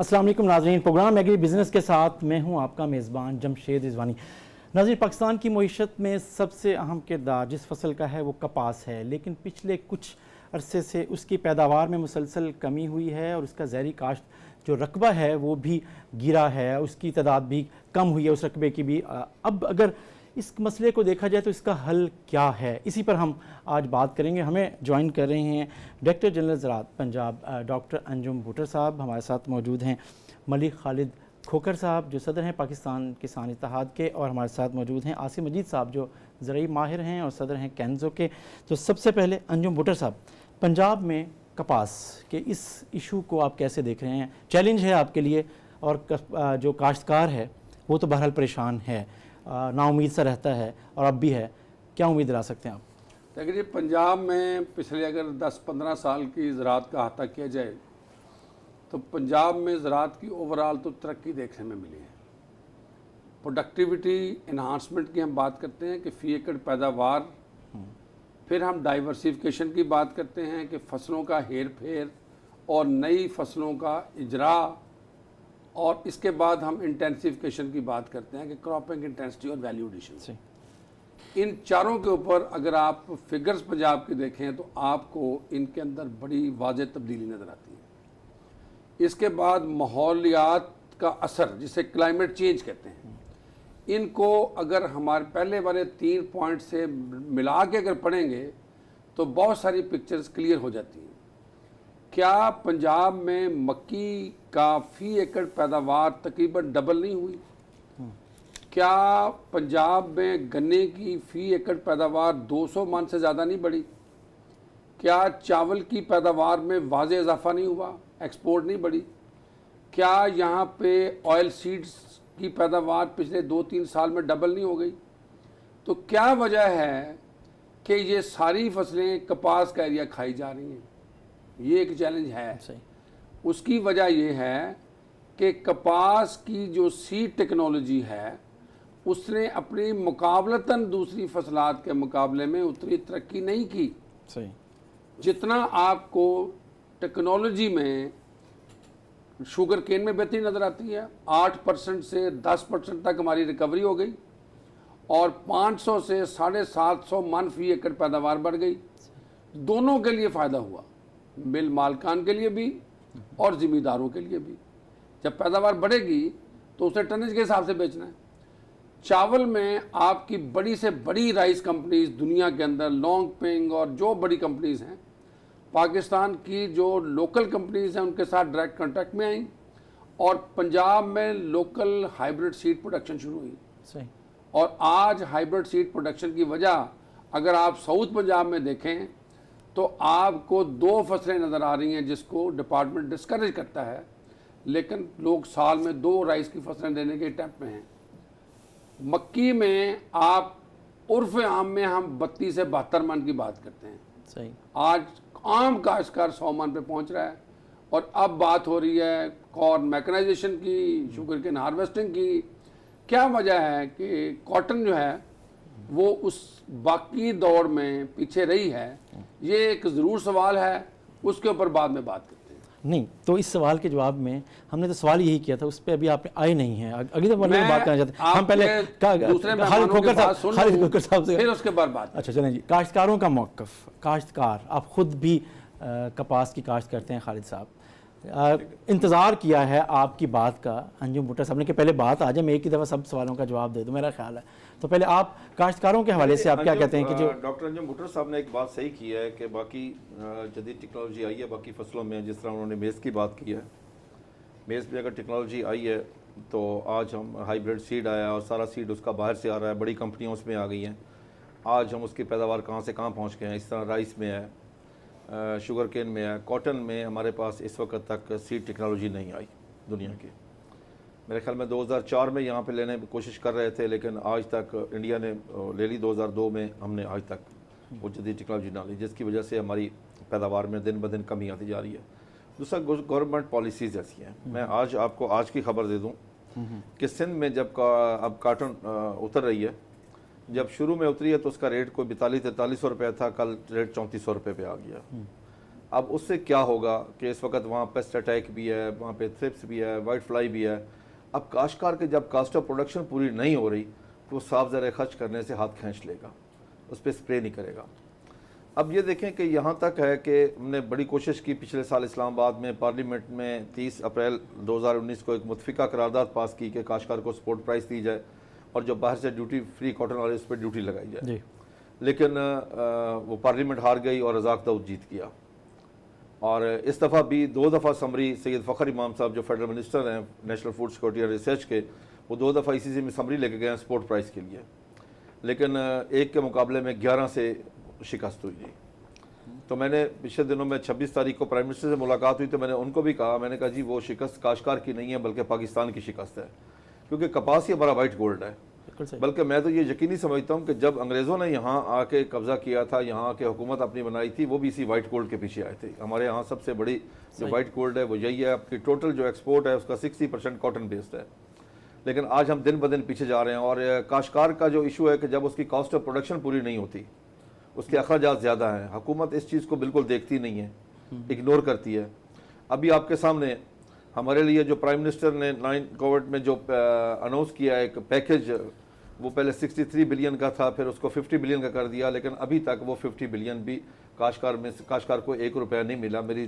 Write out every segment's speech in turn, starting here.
अस्सलाम वालेकुम नाज़रीन, प्रोग्राम एग्री बिज़नेस के साथ मैं हूं आपका मेज़बान जमशेद रिजवानी। नाज़रीन, पाकिस्तान की मईशत में सबसे अहम किरदार जिस फसल का है वो कपास है, लेकिन पिछले कुछ अरसे से उसकी पैदावार में मुसलसल कमी हुई है और उसका ज़ैरी काश्त जो रकबा है वो भी गिरा है, उसकी तादाद भी कम हुई है, उस रकबे की भी। अब अगर इस मसले को देखा जाए तो इसका हल क्या है, इसी पर हम आज बात करेंगे। हमें ज्वाइन कर रहे हैं डायरेक्टर जनरल ज़राअत पंजाब डॉक्टर अंजुम भुट्टर साहब, हमारे साथ मौजूद हैं मलिक खालिद खोखर साहब जो सदर हैं पाकिस्तान किसान इत्तेहाद के, और हमारे साथ मौजूद हैं आसिम मजीद साहब जो ज़रई माहिर हैं और सदर हैं कैंज़ो के। तो सबसे पहले अंजुम भुट्टर साहब, पंजाब में कपास के इस इशू को आप कैसे देख रहे हैं? चैलेंज है आपके लिए, और जो काश्तकार है वो तो बहरहाल परेशान है, नाउम्मीद सा रहता है और अब भी है, क्या उम्मीद दिला सकते हैं आप? देखिए, पंजाब में पिछले अगर 10-15 साल की ज़राअत का अहाता किया जाए तो पंजाब में ज़राअत की ओवरऑल तो तरक्की देखने में मिली है। प्रोडक्टिविटी इन्हांसमेंट की हम बात करते हैं कि फ़ी एकड़ पैदावार, फिर हम डाइवर्सिफिकेशन की बात करते हैं कि फसलों का हेर फेर और नई फसलों का इजरा, और इसके बाद हम इंटेंसिफिकेशन की बात करते हैं कि क्रॉपिंग इंटेंसिटी और वैल्यू एडिशन। इन चारों के ऊपर अगर आप फिगर्स पंजाब के देखें तो आपको इनके अंदर बड़ी वाज़ेह तब्दीली नज़र आती है। इसके बाद माहौलियात का असर, जिसे क्लाइमेट चेंज कहते हैं, इनको अगर हमारे पहले वाले 3 पॉइंट से मिला के अगर पढ़ेंगे तो बहुत सारी पिक्चर्स क्लियर हो जाती हैं। क्या पंजाब में मक्की का फ़ी एकड़ पैदावार तकरीबन डबल नहीं हुई? क्या पंजाब में गन्ने की फ़ी एकड़ पैदावार 200 मन से ज़्यादा नहीं बढ़ी? क्या चावल की पैदावार में वाज़ेह इजाफा नहीं हुआ, एक्सपोर्ट नहीं बढ़ी? क्या यहाँ पे ऑयल सीड्स की पैदावार पिछले 2-3 साल में डबल नहीं हो गई? तो क्या वजह है कि ये सारी फसलें कपास का एरिया खाई जा रही हैं? ये एक चैलेंज है। उसकी वजह यह है कि कपास की जो सीड टेक्नोलॉजी है उसने अपनी मुकाबलतन दूसरी फसलात के मुकाबले में उतनी तरक्की नहीं की। सही। जितना आपको टेक्नोलॉजी में शुगर केन में बेहतरी नज़र आती है, 8% से 10% तक हमारी रिकवरी हो गई और 500 से 750 मन फ़ी एकड़ पैदावार बढ़ गई। दोनों के लिए फ़ायदा हुआ, मिल मालकान के लिए भी और ज़िम्मेदारों के लिए भी। जब पैदावार बढ़ेगी तो उसे टनेज के हिसाब से बेचना है। चावल में आपकी बड़ी से बड़ी राइस कंपनीज दुनिया के अंदर, लॉन्ग पिंग और जो बड़ी कंपनीज हैं, पाकिस्तान की जो लोकल कंपनीज हैं उनके साथ डायरेक्ट कॉन्टैक्ट में आई और पंजाब में लोकल हाइब्रिड सीड प्रोडक्शन शुरू हुई। सही। और आज हाइब्रिड सीड प्रोडक्शन की वजह अगर आप साउथ पंजाब में देखें तो आपको 2 फसलें नज़र आ रही हैं जिसको डिपार्टमेंट डिस्करेज करता है, लेकिन लोग साल में 2 राइस की फसलें देने के अटैम्प्ट में हैं। मक्की में आप उर्फ आम में हम 32 से 72 मन की बात करते हैं। सही। आज आम काश्तकार 100 मन पे पहुंच रहा है और अब बात हो रही है कॉर्न मैकेनाइजेशन की, शुगर केन हार्वेस्टिंग की। क्या वजह है कि कॉटन जो है वो उस बाकी दौर में पीछे रही है? ये एक ज़रूर सवाल है, उसके ऊपर बाद में बात करते हैं। नहीं, तो इस सवाल के जवाब में हमने तो सवाल यही किया था, उस पर अभी आप आए नहीं हैं। अगली दफा बात करना चाहते हैं हम, पहले खालिद खोखर साहब से, फिर उसके बाद बात। अच्छा चलें जी, काश्तकारों का मौक़िफ़। काश्तकार, आप ख़ुद भी कपास की काश्त करते हैं खालिद साहब, इंतज़ार किया है आपकी बात का अंजुम भुट्टर साहब ने कि पहले बात आ जाए, मैं एक ही दफ़ा सब सवालों का जवाब दे दूँ, मेरा ख्याल है। तो पहले आप काश्तकारों के हवाले से आप क्या कहते हैं कि जो डॉक्टर अंजुम भुट्टर साहब ने एक बात सही की है कि बाकी जदीद टेक्नोलॉजी आई है बाकी फसलों में, जिस तरह उन्होंने मेज़ की बात की है, मेज़ पे अगर टेक्नोलॉजी आई है तो आज हम हाइब्रिड सीड आया और सारा सीड उसका बाहर से आ रहा है, बड़ी कंपनियाँ उसमें आ गई हैं। आज हम उसकी पैदावार कहाँ से कहाँ पहुँच गए हैं। इस तरह राइस में है, शुगर केन में है, कॉटन में हमारे पास इस वक्त तक सीड टेक्नोलॉजी नहीं आई दुनिया की। मेरे ख्याल में 2004 में यहाँ पे लेने की कोशिश कर रहे थे, लेकिन आज तक इंडिया ने ले ली 2002 में, हमने आज तक वो जदीद टेक्नोलॉजी ना ली, जिसकी वजह से हमारी पैदावार में दिन ब दिन कमी आती जा रही है। दूसरा, गवर्नमेंट पॉलिसीज़ ऐसी हैं। मैं आज आपको आज की खबर दे दूँ कि सिंध में जब अब काटन उतर रही है, जब शुरू में उतरी है तो उसका रेट कोई 42-43 रुपये था, कल रेट 3400 रुपये पे आ गया। अब उससे क्या होगा कि इस वक्त वहाँ पेस्ट अटैक भी है, वहाँ पे थ्रिप्स भी है, वाइट फ्लाई भी है। अब काश्तकार के जब कास्ट ऑफ प्रोडक्शन पूरी नहीं हो रही तो वो साफ ज़र खर्च करने से हाथ खींच लेगा, उस पर स्प्रे नहीं करेगा। अब ये देखें कि यहाँ तक है कि हमने बड़ी कोशिश की पिछले साल इस्लामाबाद में पार्लियामेंट में 30 अप्रैल 2019 को एक मुतफ़िका करारदाद पास की कि काश्तकार को सपोर्ट प्राइस दी जाए और जो बाहर से ड्यूटी फ्री कॉटन वाले उस पर ड्यूटी लगाई जाए जी। लेकिन वो पार्लियामेंट हार गई और रज़ाक दाऊद जीत गया। और इस दफ़ा भी 2 दफ़ा समरी सैयद फ़खर इमाम साहब जो फेडरल मिनिस्टर हैं नेशनल फूड सिक्योरिटी और रिसर्च के, वो 2 दफ़ा इसी में समरी लेके गए हैं सपोर्ट प्राइस के लिए, लेकिन एक के मुकाबले में 11 से शिकस्त हुई जी। तो मैंने पिछले दिनों में 26 तारीख को प्राइम मिनिस्टर से मुलाकात हुई तो मैंने उनको भी कहा, मैंने कहा जी वो शिकस्त काश्तकार की नहीं है बल्कि पाकिस्तान की शिकस्त है, क्योंकि कपास ही हमारा वाइट गोल्ड है। बल्कि मैं तो ये यकीनी समझता हूँ कि जब अंग्रेज़ों ने यहाँ आके कब्ज़ा किया था, यहाँ आके हुकूमत अपनी बनाई थी, वो भी इसी वाइट गोल्ड के पीछे आए थे। हमारे यहाँ सबसे बड़ी जो वाइट गोल्ड है वो यही है। आपकी टोटल जो एक्सपोर्ट है उसका 60% कॉटन बेस्ड है, लेकिन आज हम दिन ब दिन पीछे जा रहे हैं। और काश्तकार का जो इशू है कि जब उसकी कॉस्ट ऑफ प्रोडक्शन पूरी नहीं होती, उसके अखराजात ज़्यादा हैं, हुकूमत इस चीज़ को बिल्कुल देखती नहीं है, इग्नोर करती है। अभी आपके सामने हमारे लिए जो प्राइम मिनिस्टर ने 9 गवर्नमेंट में जो अनाउंस किया है एक पैकेज, वो पहले 63 बिलियन का था, फिर उसको 50 बिलियन का कर दिया, लेकिन अभी तक वो 50 बिलियन भी काश्तकार को 1 रुपया नहीं मिला। मेरी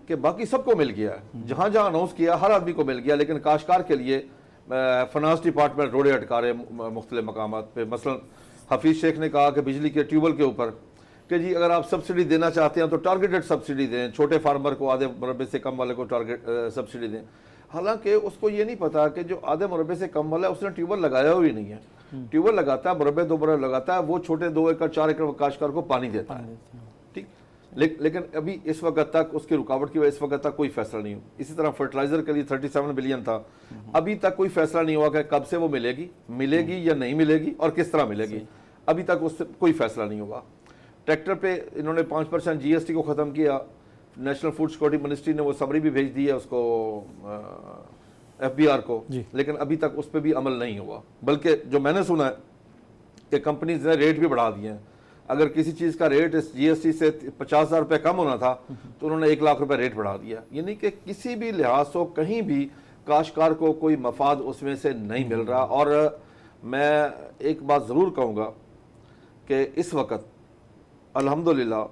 कि बाकी सबको मिल गया है, जहाँ जहाँ अनाउंस किया हर आदमी को मिल गया, लेकिन काश्तकार के लिए फाइनेंस डिपार्टमेंट रोड़े अटका रहे मुख्तलिफ मकामात पे। मसलन हफीज़ शेख ने कहा कि बिजली के ट्यूबवेल के ऊपर कि जी अगर आप सब्सिडी देना चाहते हैं तो टारगेटेड सब्सिडी दें, छोटे फार्मर को आधे मुरब्बे से कम वाले को टारगेट सब्सिडी दें। हालांकि उसको ये नहीं पता कि जो आधे मुरब्बे से कम वाला है उसने ट्यूबवेल लगाया हुआ ही नहीं है। ट्यूबवेल लगाता है, मुरब्बे 2 मुरब्बे लगाता है, वो छोटे 2 एकड़ 4 एकड़ काश्तकार को पानी देता है, ठीक। लेकिन अभी इस वक्त तक उसकी रुकावट की वजह इस वक्त तक कोई फैसला नहीं हुआ। इसी तरह फर्टिलाइजर के लिए 37 बिलियन था, अभी तक कोई फैसला नहीं हुआ कि कब से वो मिलेगी या नहीं मिलेगी और किस तरह मिलेगी, अभी तक उससे कोई फैसला नहीं हुआ। ट्रैक्टर पे इन्होंने 5% GST को ख़त्म किया, नेशनल फूड सिक्योरिटी मिनिस्ट्री ने वो समरी भी भेज दी है उसको FBR को, लेकिन अभी तक उस पर भी अमल नहीं हुआ। बल्कि जो मैंने सुना है कि कंपनीज ने रेट भी बढ़ा दिए हैं। अगर किसी चीज़ का रेट इस GST से 50,000 रुपये कम होना था तो उन्होंने 1 लाख रुपये रेट बढ़ा दिया। यानी कि किसी भी लिहाज से कहीं भी काश्तकार को कोई मफाद उसमें से नहीं मिल रहा। और मैं एक बात ज़रूर कहूँगा कि इस वक्त अल्हम्दुलिल्लाह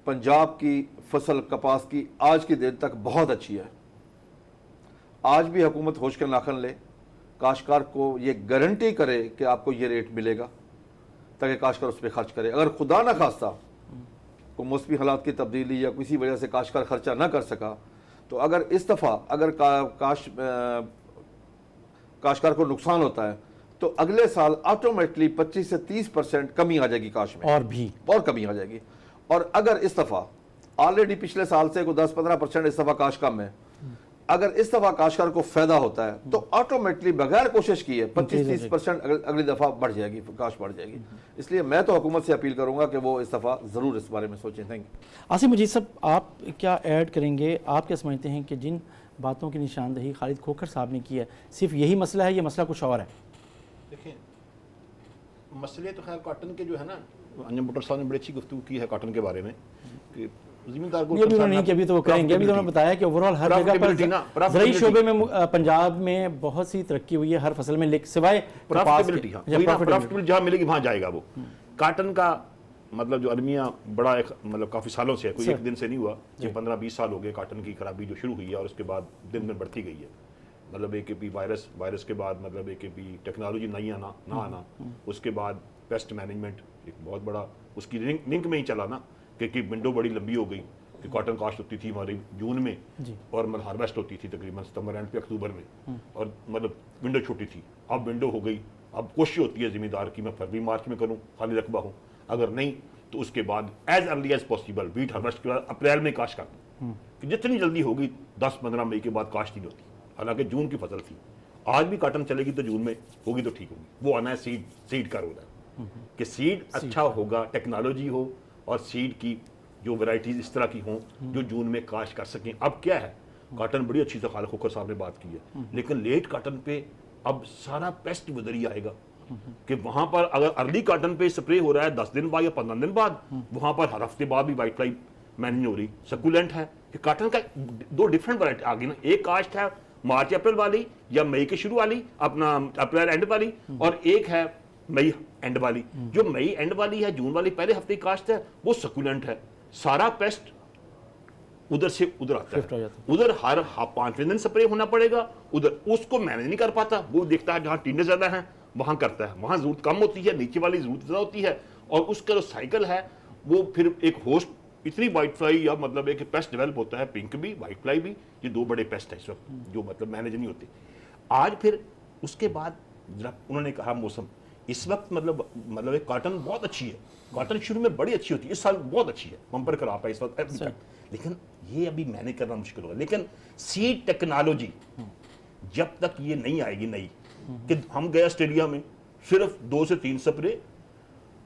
पंजाब की फसल कपास की आज की दिन तक बहुत अच्छी है। आज भी हुकूमत होश के नाखन ले, काश्तकार को ये गारंटी करे कि आपको ये रेट मिलेगा ताकि काश्तकार उस पर खर्च करे। अगर खुदा न खास्ता को मौसमी हालात की तब्दीली या किसी वजह से काश्तकार खर्चा ना कर सका, तो अगर इस दफ़ा अगर काश्तकार को नुकसान होता है तो अगले साल ऑटोमेटिकली 25 से 30% कमी आ जाएगी काश में, और कमी आ जाएगी। और अगर इस दफ़ा ऑलरेडी पिछले साल से कोई 10-15% इस दफ़ा काश कम है, अगर इस दफ़ा काश्तकार को फ़ायदा होता है तो ऑटोमेटिकली बगैर कोशिश किए 25-30% अगली दफ़ा बढ़ जाएगी, काश बढ़ जाएगी। इसलिए मैं तो हुकूमत से अपील करूँगा कि वो इस दफ़ा ज़रूर इस बारे में सोचें। Thank you. आसिम मजीद साहब, आप क्या ऐड करेंगे? आप क्या समझते हैं कि जिन बातों की निशानदही खालिद खोखर साहब ने की है, सिर्फ यही मसला है या मसला कुछ और है? देखिए, मसले तो खैर कॉटन के जो है ना, अंजम भुट्टो साहब ने बड़ी अच्छी गुफ्तगू की है कॉटन के बारे में कि ज़मींदार को नहीं कि अभी तो वो करेंगे। अभी तो उन्होंने बताया कि ओवरऑल हर जगह पर ज़रूरी शोबे में पंजाब में बहुत सी तरक्की हुई है हर फसल में, लेकिन सिवाय प्रॉफिटेबिलिटी जहाँ मिलेगी वहाँ जाएगा वो। कॉटन का मतलब जो अलमिया बड़ा एक मतलब काफ़ी सालों से है, कोई एक दिन से नहीं हुआ कि 15-20 साल हो गए कॉटन की खराबी जो शुरू हुई है और उसके बाद दिन दिन बढ़ती गई है। मतलब AKP वायरस के बाद मतलब AKP टेक्नोलॉजी नहीं आना, उसके बाद पेस्ट मैनेजमेंट एक बहुत बड़ा उसकी लिंक में ही चला ना, क्योंकि विंडो बड़ी लंबी हो गई कि कॉटन कास्ट होती थी हमारी जून में और मतलब हार्वेस्ट होती थी तकरीबन सितंबर एंड पे अक्टूबर में, और मतलब विंडो छोटी थी। अब विंडो हो गई, अब कोशिश होती है ज़मींदार की मैं फरवरी मार्च में करूँ, खाली रकबा हूँ, अगर नहीं तो उसके बाद as early as possible wheat harvest के बाद अप्रैल में काश्त कर दूँ कि जितनी जल्दी होगी 10-15 मई के बाद काश्त नहीं होती। हालांकि जून की फसल थी, आज भी कॉटन चलेगी तो जून में होगी तो ठीक होगी। वो आना है सीड का रोल है कि सीड अच्छा होगा, टेक्नोलॉजी हो और सीड की जो वैरायटीज इस तरह की हों जो जून में काश्त कर सकें। अब क्या है, कॉटन बड़ी अच्छी से खालिद खोखर साहब ने बात की है, लेकिन लेट कॉटन पे अब सारा पेस्ट वदरी आएगा कि वहां पर अगर अर्ली कॉटन पे स्प्रे हो रहा है 10 दिन बाद या 15 दिन बाद, वहां पर हर हफ्ते बाद भी वाइट फ्लाई मैनेज हो रही। सकुलेंट है कि कॉटन का दो डिफरेंट वैरायटी आ गई ना, एक काश्त है मार्च अप्रैल वाली या मई के शुरू वाली, अपना अप्रैल एंड वाली, और एक है मई एंड वाली। जो मई एंड वाली है, जून वाली पहले हफ्ते की काश्त है, वो सकुलेंट है। सारा पेस्ट उधर से उधर आता है, उधर हर 5वें दिन स्प्रे होना पड़ेगा, उधर उसको मैनेज नहीं कर पाता। वो देखता है जहाँ टिंडे ज्यादा हैं वहां करता है, वहां जरूरत कम होती है, नीचे वाली जरूरत ज्यादा होती है, और उसका जो साइकिल है वो फिर एक होस्ट इतनी वाइट फ्लाई या मतलब एक पेस्ट डेवलप होता है, पिंक भी वाइट फ्लाई भी, ये दो बड़े पेस्ट है इस वक्त जो मतलब मैनेज नहीं होते। आज फिर उसके बाद जरा उन्होंने कहा मौसम इस वक्त मतलब एक कॉटन बहुत अच्छी है, कॉटन शुरू में बड़ी अच्छी होती है, इस साल बहुत अच्छी है, बम्पर क्रॉप है इस वक्त, लेकिन ये अभी मैनेज करना मुश्किल होगा। लेकिन सीड टेक्नोलॉजी जब तक ये नहीं आएगी नई, कि हम गए ऑस्ट्रेलिया में सिर्फ 2 से 3 स्प्रे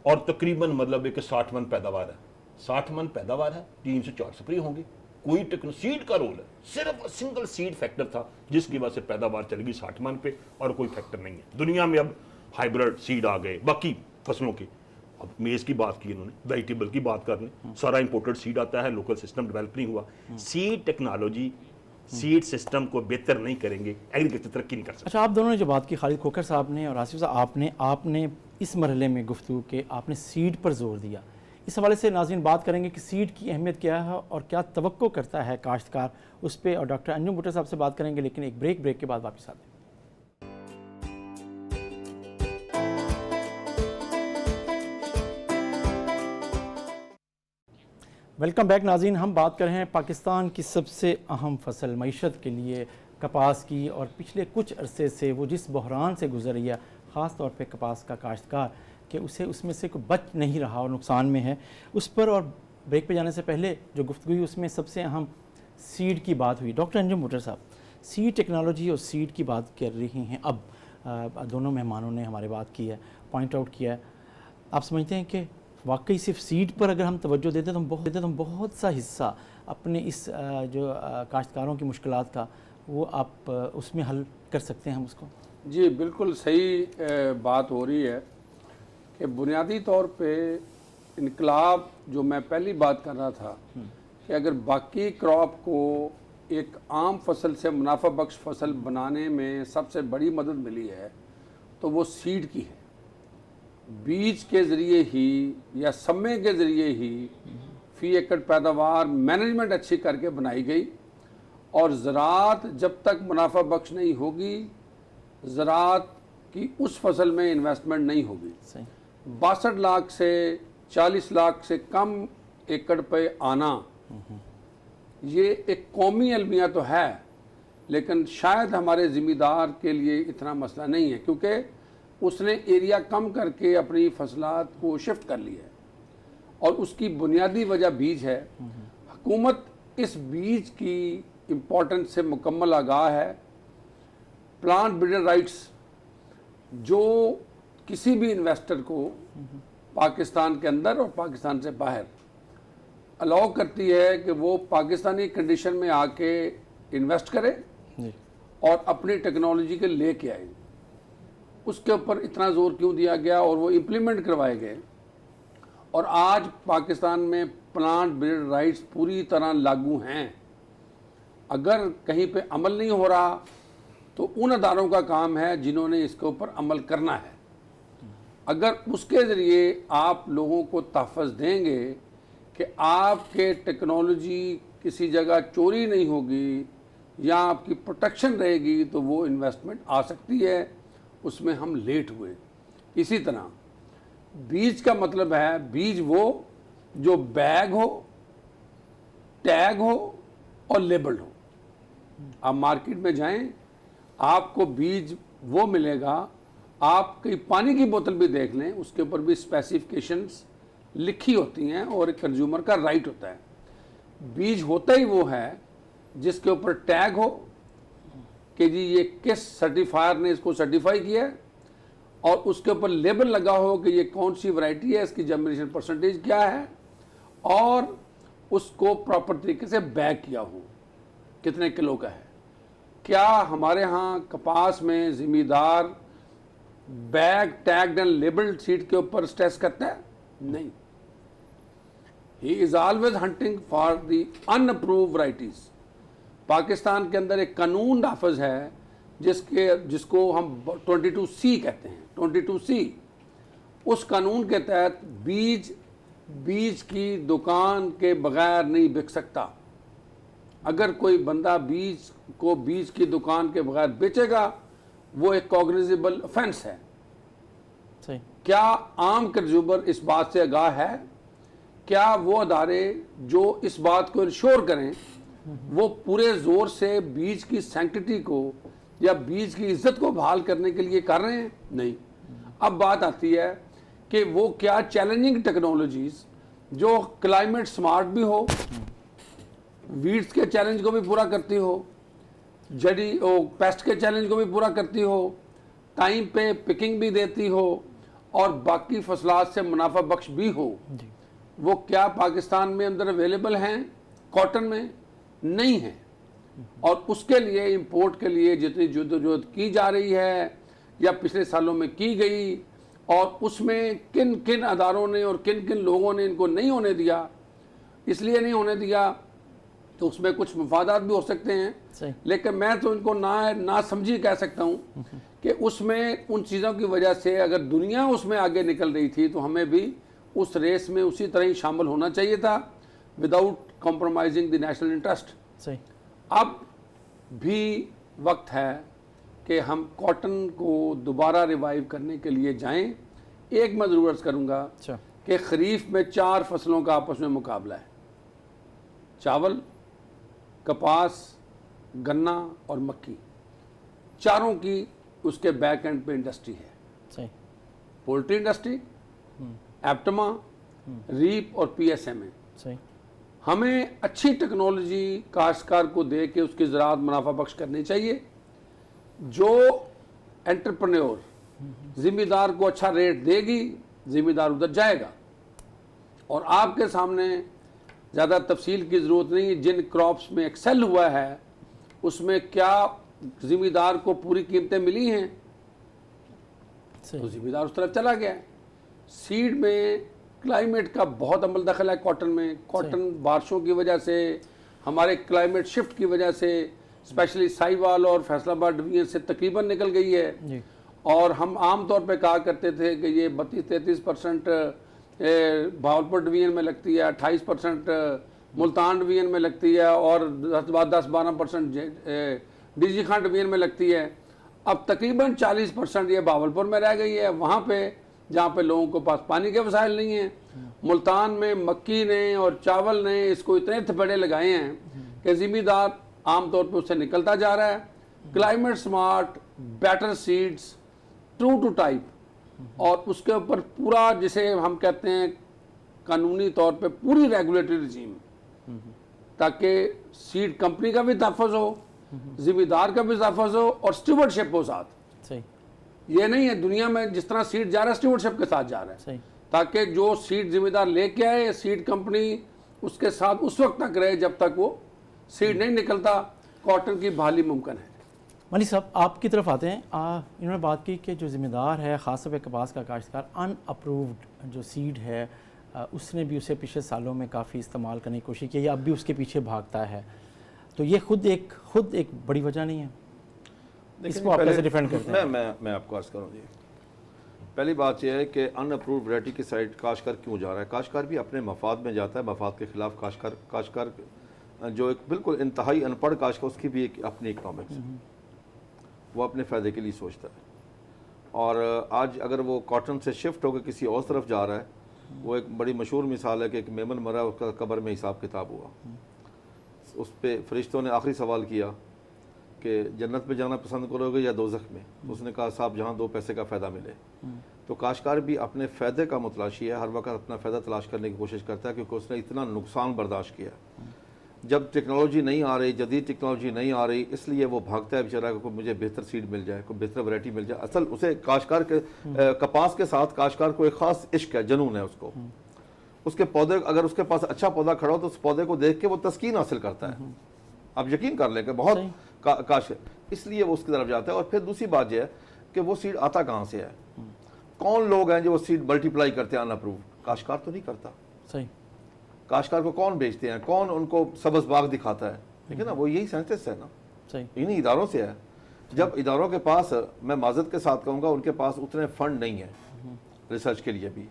और तकरीबन मतलब एक 60 मन पैदावार है, 60 मन पैदावार है, 3 से 4 स्प्रे होंगे। कोई सीड का रोल है, सिर्फ सिंगल सीड फैक्टर था जिसकी वजह से पैदावार चलेगी 60 मन पे, और कोई फैक्टर नहीं है। दुनिया में अब हाइब्रिड सीड आ गए बाकी फसलों के। अब मेज की बात की इन्होंने, वेजिटेबल की बात कर लें, सारा इंपोर्टेड सीड आता है, लोकल सिस्टम डेवलप नहीं हुआ। सीड टेक्नोलॉजी सीड सिस्टम को बेहतर नहीं करेंगे, एग्रीकल्चर तरक्की नहीं कर सकता। अच्छा, आप दोनों ने जो बात की, खालिद खोखर साहब ने और आसिफ साहब आपने इस मरहले में गुफ्तगू के आपने सीड पर जोर दिया। इस हवाले से नाज़रीन बात करेंगे कि सीड की अहमियत क्या है और क्या तवक्को करता है काश्तकार उस पर, और डॉक्टर अंजुम भुट्टो साहब से बात करेंगे, लेकिन एक ब्रेक के बाद वापस आते हैं। वेलकम बैक नाज़रीन, हम बात कर रहे हैं पाकिस्तान की सबसे अहम फसल मईशत के लिए कपास की, और पिछले कुछ अरसे से वो जिस बहरान से गुजर रही है, ख़ास तौर पे कपास का काश्तकार, कि उसे उसमें से कोई बच नहीं रहा और नुकसान में है उस पर। और ब्रेक पे जाने से पहले जो गुफ्तगू हुई उसमें सबसे अहम सीड की बात हुई। डॉक्टर अंजुम भुट्टो साहब, सीड टेक्नोलॉजी और सीड की बात कर रही हैं, अब दोनों मेहमानों ने हमारे बात की है, पॉइंट आउट किया है। आप समझते हैं कि वाकई सिर्फ सीड पर अगर हम तवज्जो देते तो हम बहुत सा हिस्सा अपने इस जो काश्तकारों की मुश्किलात का वो आप उसमें हल कर सकते हैं हम उसको? जी बिल्कुल सही बात हो रही है कि बुनियादी तौर पे इनकलाब जो मैं पहली बात कर रहा था कि अगर बाकी क्रॉप को एक आम फसल से मुनाफा बख्श फसल बनाने में सबसे बड़ी मदद मिली है तो वो सीड की है। बीज के ज़रिए ही या समय के ज़रिए ही फी एकड़ पैदावार मैनेजमेंट अच्छी करके बनाई गई, और ज़राअत जब तक मुनाफा बख्श नहीं होगी, ज़राअत की उस फसल में इन्वेस्टमेंट नहीं होगी। 62 लाख से 40 लाख से कम एकड़ पे आना ये एक कौमी अलमिया तो है, लेकिन शायद हमारे ज़िम्मेदार के लिए इतना मसला नहीं है, क्योंकि उसने एरिया कम करके अपनी फसलात को शिफ्ट कर लिया है, और उसकी बुनियादी वजह बीज है। हुकूमत इस बीज की इम्पोर्टेंस से मुकम्मल आगाह है। प्लांट ब्रीडर राइट्स जो किसी भी इन्वेस्टर को पाकिस्तान के अंदर और पाकिस्तान से बाहर अलाउ करती है कि वो पाकिस्तानी कंडीशन में आके इन्वेस्ट करे और अपनी टेक्नोलॉजी के लेके आए। उसके ऊपर इतना जोर क्यों दिया गया और वो इम्प्लीमेंट करवाए गए, और आज पाकिस्तान में प्लांट ब्रीडर राइट्स पूरी तरह लागू हैं। अगर कहीं पे अमल नहीं हो रहा तो उन अदारों का काम है जिन्होंने इसके ऊपर अमल करना है। अगर उसके ज़रिए आप लोगों को तहफ़्फ़ुज़ देंगे कि आपके टेक्नोलॉजी किसी जगह चोरी नहीं होगी या आपकी प्रोटेक्शन रहेगी, तो वो इन्वेस्टमेंट आ सकती है। उसमें हम लेट हुए। इसी तरह बीज का मतलब है बीज वो जो बैग हो, टैग हो और लेबल्ड हो। आप मार्केट में जाएं, आपको बीज वो मिलेगा। आप कहीं पानी की बोतल भी देख लें, उसके ऊपर भी स्पेसिफिकेशंस लिखी होती हैं और एक कंज्यूमर का राइट होता है। बीज होता ही वो है जिसके ऊपर टैग हो कि जी ये किस सर्टिफायर ने इसको सर्टिफाई किया है, और उसके ऊपर लेबल लगा हो कि ये कौन सी वैरायटी है, इसकी जर्मिनेशन परसेंटेज क्या है, और उसको प्रॉपर तरीके से बैग किया हो कितने किलो का है। क्या हमारे यहाँ कपास में ज़िम्मेदार bag tagged and labelled seed के ऊपर स्ट्रेस करता है? नहीं। He is always hunting for the unapprove varieties. Pakistan के अंदर एक कानून नाफज है जिसको हम 22C कहते हैं, 22C। उस कानून के तहत बीज की दुकान के बगैर नहीं बिक सकता। अगर कोई बंदा बीज की दुकान के बगैर बेचेगा वो एक कॉग्निजेबल ऑफेंस है। सही। क्या आम कंज्यूमर इस बात से आगाह है? क्या वो अदारे जो इस बात को इंश्योर करें वो पूरे जोर से बीज की सैंक्टिटी को या बीज की इज्जत को बहाल करने के लिए कर रहे हैं? नहीं। अब बात आती है कि वो क्या चैलेंजिंग टेक्नोलॉजीज जो क्लाइमेट स्मार्ट भी हो, वीड्स के चैलेंज को भी पूरा करती हो, पेस्ट के चैलेंज को भी पूरा करती हो, टाइम पे पिकिंग भी देती हो और बाकी फसलात से मुनाफा बख्श भी हो, वो क्या पाकिस्तान में अंदर अवेलेबल हैं? कॉटन में नहीं है। और उसके लिए इंपोर्ट के लिए जितनी जद्दोजहद की जा रही है या पिछले सालों में की गई, और उसमें किन किन अदारों ने और किन किन लोगों ने इनको नहीं होने दिया, इसलिए नहीं होने दिया तो उसमें कुछ मफादात भी हो सकते हैं, लेकिन मैं तो इनको ना समझी कह सकता हूँ कि उसमें उन चीज़ों की वजह से अगर दुनिया उसमें आगे निकल रही थी तो हमें भी उस रेस में उसी तरह ही शामिल होना चाहिए था, without compromising the national interest. अब भी वक्त है कि हम कॉटन को दोबारा रिवाइव करने के लिए जाएं। एक मैं ज़रूर अर्ज़ करूँगा कि खरीफ में 4 फसलों का आपस में मुकाबला है, चावल, कपास, गन्ना और मक्की। चारों की उसके बैक एंड पे इंडस्ट्री है। पोल्ट्री इंडस्ट्री, एप्टमा, रीप और PSMA। हमें अच्छी टेक्नोलॉजी काश्तकार को दे के उसकी ज़राअत मुनाफा बख्श करनी चाहिए। जो एंटरप्रेन्योर जिम्मेदार को अच्छा रेट देगी, जिम्मेदार उधर जाएगा। और आपके सामने ज़्यादा तफसील की ज़रूरत नहीं, जिन क्रॉप्स में एक्सेल हुआ है उसमें क्या जिम्मेदार को पूरी कीमतें मिली हैं, तो जिम्मेदार उस तरफ चला गया है। सीड में क्लाइमेट का बहुत अमल दखल है कॉटन में। कॉटन बारिशों की वजह से, हमारे क्लाइमेट शिफ्ट की वजह से, स्पेशली साहिवाल और फैसलाबाद डिवीजन से तकरीबन निकल गई है। और हम आम तौर पे कहा करते थे कि ये 32-33% भावलपुर डिवीजन में लगती है, 28% मुल्तान डिवीजन में लगती है और 10-12% डीजी खान डिवीजन में लगती है। अब तकरीबन 40% ये भावलपुर में रह गई है, वहाँ पे जहाँ पे लोगों के पास पानी के वसाइल नहीं हैं। मुल्तान में मक्की ने और चावल ने इसको इतने थपेड़े लगाए हैं कि ज़िम्मेदार आमतौर पर उससे निकलता जा रहा है। Climate smart, better seeds, true to type, और उसके ऊपर पूरा जिसे हम कहते हैं कानूनी तौर पे पूरी रेगुलेटरी रिजीम, ताकि सीड कंपनी का भी तहफ़्फ़ुज़ हो, जिम्मेदार का भी तहफ़्फ़ुज़ हो और स्टूवर्डशिप हो साथ। ये नहीं है दुनिया में जिस तरह सीड जा रहा है स्टूवर्डशिप के साथ जा रहा है, ताकि जो सीड जिम्मेदार लेके आए, सीड कंपनी उसके साथ उस वक्त तक रहे जब तक वो सीड नहीं निकलता। कॉटन की बहाली मुमकिन है। मलिक साहब, आपकी तरफ आते हैं। इन्होंने बात की कि जो ज़िम्मेदार है ख़ास तौर पर कपास का काश्तकार, अनअप्रूव्ड जो सीड है उसने भी उसे पिछले सालों में काफ़ी इस्तेमाल करने की कोशिश की, अब भी उसके पीछे भागता है, तो ये खुद एक बड़ी वजह नहीं है? इसको आप कैसे डिफेंड करते हैं? मैं आपको अर्ज़ करूँ जी। पहली बात यह है कि अनअप्रूव्ड वैरायटी की साइड काश्तकार क्यों जा रहा है? काश्तकार भी अपने मफाद में जाता है, मफाद के खिलाफ काश्तकार जो एक बिल्कुल इंतहाई अनपढ़ काश्तकार, उसकी भी एक अपनी इकनॉमिक्स है, वो अपने फ़ायदे के लिए सोचता है। और आज अगर वो कॉटन से शिफ्ट होकर किसी और तरफ जा रहा है, वो एक बड़ी मशहूर मिसाल है कि एक मेमन मरा, उसका कब्र में हिसाब किताब हुआ। उस पर फरिश्तों ने आखिरी सवाल किया कि जन्नत में जाना पसंद करोगे या दोज़ख में? उसने कहा साहब जहाँ 2 पैसे का फ़ायदा मिले। तो काश्तकार भी अपने फ़ायदे का मुतलाशी है, हर वक्त अपना फ़ायदा तलाश करने की कोशिश करता है, क्योंकि उसने इतना नुकसान बर्दाश्त किया। जब टेक्नोलॉजी नहीं आ रही, जदीद टेक्नोलॉजी नहीं आ रही, इसलिए वो भागता है बेचारा को मुझे बेहतर सीड मिल जाए, कोई बेहतर वैरायटी मिल जाए। असल उसे काश्तकार के कपास के साथ काश्तकार को एक ख़ास इश्क है, जुनून है उसको। उसके पौधे, अगर उसके पास अच्छा पौधा खड़ा हो तो उस पौधे को देख के वो तस्कीन हासिल करता है। आप यकीन कर लें कि बहुत काश, इसलिए वो उसकी तरफ जाता है। और फिर दूसरी बात यह है कि वो सीड आता कहाँ से है? कौन लोग हैं जो वो सीड मल्टीप्लाई करते हैं अनअप्रूव? काश्तकार तो नहीं करता। सही। काश्तकार को कौन बेचते हैं, कौन उनको सब्ज़ बाग दिखाता है, ठीक है ना, वो यही साइंटिस्ट है ना, सही, इन्हीं इदारों से है। जब इदारों के पास, मैं माजरत के साथ कहूँगा, उनके पास उतने फंड नहीं है रिसर्च के लिए भी।